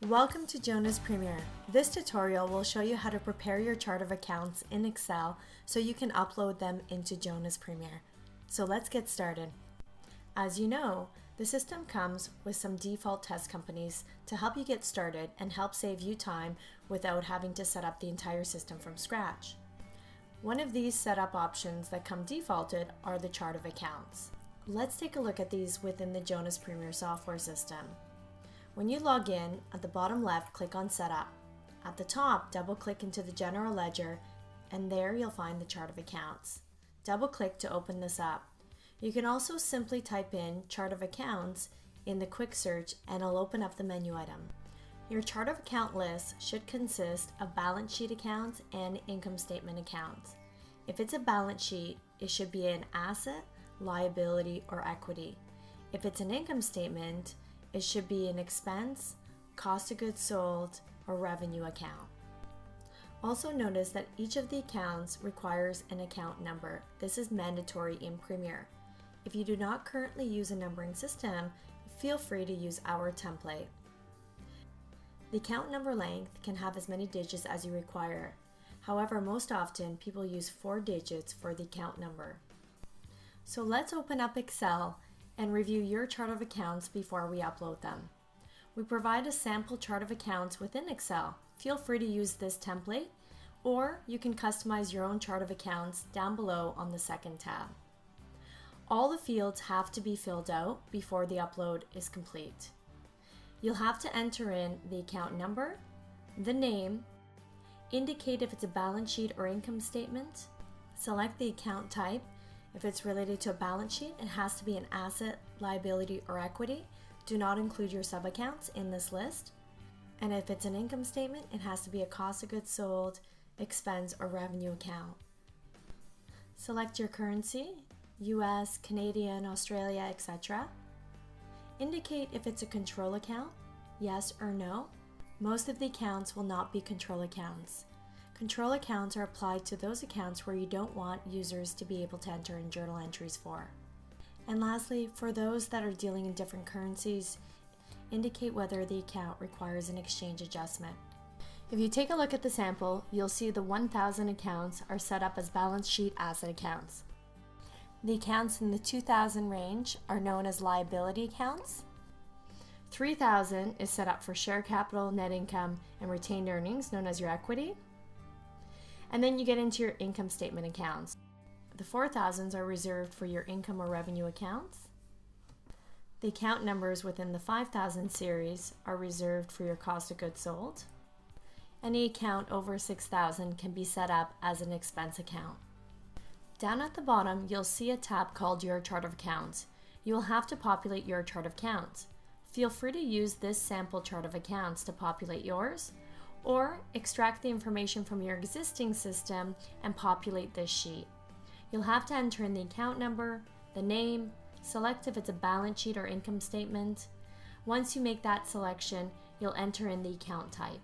Welcome to Jonas Premier. This tutorial will show you how to prepare your chart of accounts in Excel so you can upload them into Jonas Premier. So let's get started. As you know, the system comes with some default test companies to help you get started and help save you time without having to set up the entire system from scratch. One of these setup options that come defaulted are the chart of accounts. Let's take a look at these within the Jonas Premier software system. When you log in, at the bottom left, click on Setup. At the top, double-click into the General Ledger, and there you'll find the Chart of Accounts. Double-click to open this up. You can also simply type in Chart of Accounts in the quick search and it'll open up the menu item. Your Chart of Account list should consist of balance sheet accounts and income statement accounts. If it's a balance sheet, it should be an asset, liability, or equity. If it's an income statement, it should be an expense, cost of goods sold, or revenue account. Also notice that each of the accounts requires an account number. This is mandatory in Premier. If you do not currently use a numbering system, feel free to use our template. The account number length can have as many digits as you require. However, most often people use 4 digits for the account number. So let's open up Excel and review your chart of accounts before we upload them. We provide a sample chart of accounts within Excel. Feel free to use this template, or you can customize your own chart of accounts down below on the second tab. All the fields have to be filled out before the upload is complete. You'll have to enter in the account number, the name, indicate if it's a balance sheet or income statement, select the account type. If it's related to a balance sheet, it has to be an asset, liability, or equity. Do not include your sub-accounts in this list. And if it's an income statement, it has to be a cost of goods sold, expense, or revenue account. Select your currency, US, Canadian, Australia, etc. Indicate if it's a control account, yes or no. Most of the accounts will not be control accounts. Control accounts are applied to those accounts where you don't want users to be able to enter in journal entries for. And lastly, for those that are dealing in different currencies, indicate whether the account requires an exchange adjustment. If you take a look at the sample, you'll see the 1,000 accounts are set up as balance sheet asset accounts. The accounts in the 2,000 range are known as liability accounts. 3,000 is set up for share capital, net income, and retained earnings, known as your equity. And then you get into your income statement accounts. The 4,000s are reserved for your income or revenue accounts. The account numbers within the 5,000 series are reserved for your cost of goods sold. Any account over 6,000 can be set up as an expense account. Down at the bottom, you'll see a tab called Your Chart of Accounts. You will have to populate your chart of accounts. Feel free to use this sample chart of accounts to populate yours, or extract the information from your existing system and populate this sheet. You'll have to enter in the account number, the name, select if it's a balance sheet or income statement. Once you make that selection, you'll enter in the account type.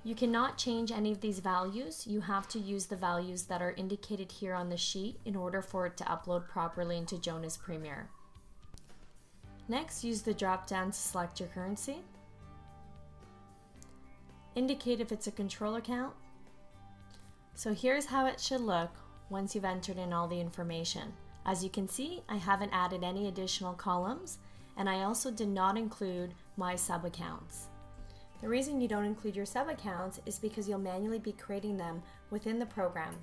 You cannot change any of these values. You have to use the values that are indicated here on the sheet in order for it to upload properly into Jonas Premier. Next, use the drop-down to select your currency. Indicate if it's a control account. So here's how it should look once you've entered in all the information. As you can see, I haven't added any additional columns, and I also did not include my sub-accounts. The reason you don't include your sub-accounts is because you'll manually be creating them within the program.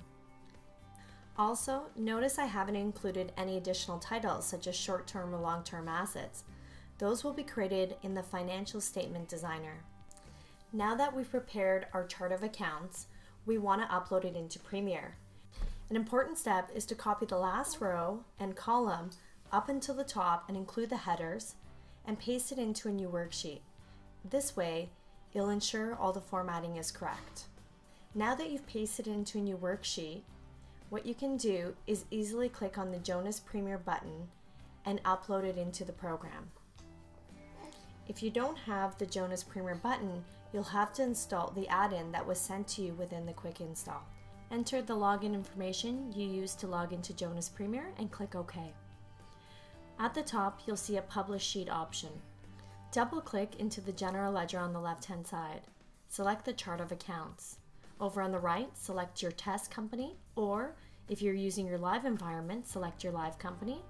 Also, notice I haven't included any additional titles such as short-term or long-term assets. Those will be created in the Financial Statement Designer. Now that we've prepared our chart of accounts, we want to upload it into Premier. An important step is to copy the last row and column up until the top and include the headers and paste it into a new worksheet. This way, it'll ensure all the formatting is correct. Now that you've pasted it into a new worksheet, what you can do is easily click on the Jonas Premier button and upload it into the program. If you don't have the Jonas Premier button, you'll have to install the add-in that was sent to you within the quick install. Enter the login information you used to log into Jonas Premier and click OK. At the top, you'll see a Publish Sheet option. Double-click into the General Ledger on the left-hand side. Select the Chart of Accounts. Over on the right, select your test company, or if you're using your live environment, select your live company.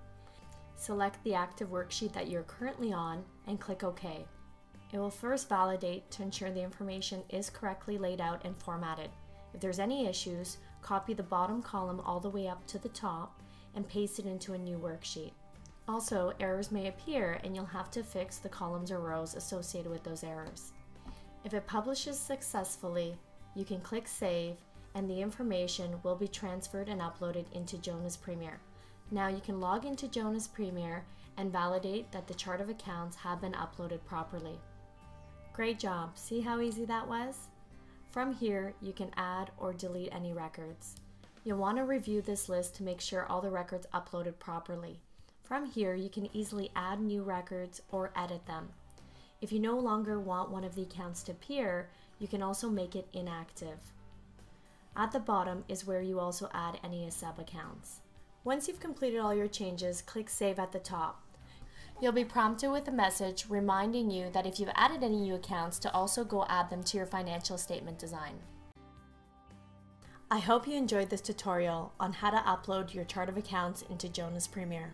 Select the active worksheet that you're currently on and click OK. It will first validate to ensure the information is correctly laid out and formatted. If there's any issues, copy the bottom column all the way up to the top and paste it into a new worksheet. Also, errors may appear and you'll have to fix the columns or rows associated with those errors. If it publishes successfully, you can click Save and the information will be transferred and uploaded into Jonas Premier. Now you can log into Jonas Premier and validate that the chart of accounts have been uploaded properly. Great job! See how easy that was? From here, you can add or delete any records. You'll want to review this list to make sure all the records uploaded properly. From here, you can easily add new records or edit them. If you no longer want one of the accounts to appear, you can also make it inactive. At the bottom is where you also add any sub-accounts. Once you've completed all your changes, click Save at the top. You'll be prompted with a message reminding you that if you've added any new accounts, to also go add them to your financial statement design. I hope you enjoyed this tutorial on how to upload your chart of accounts into Jonas Premier.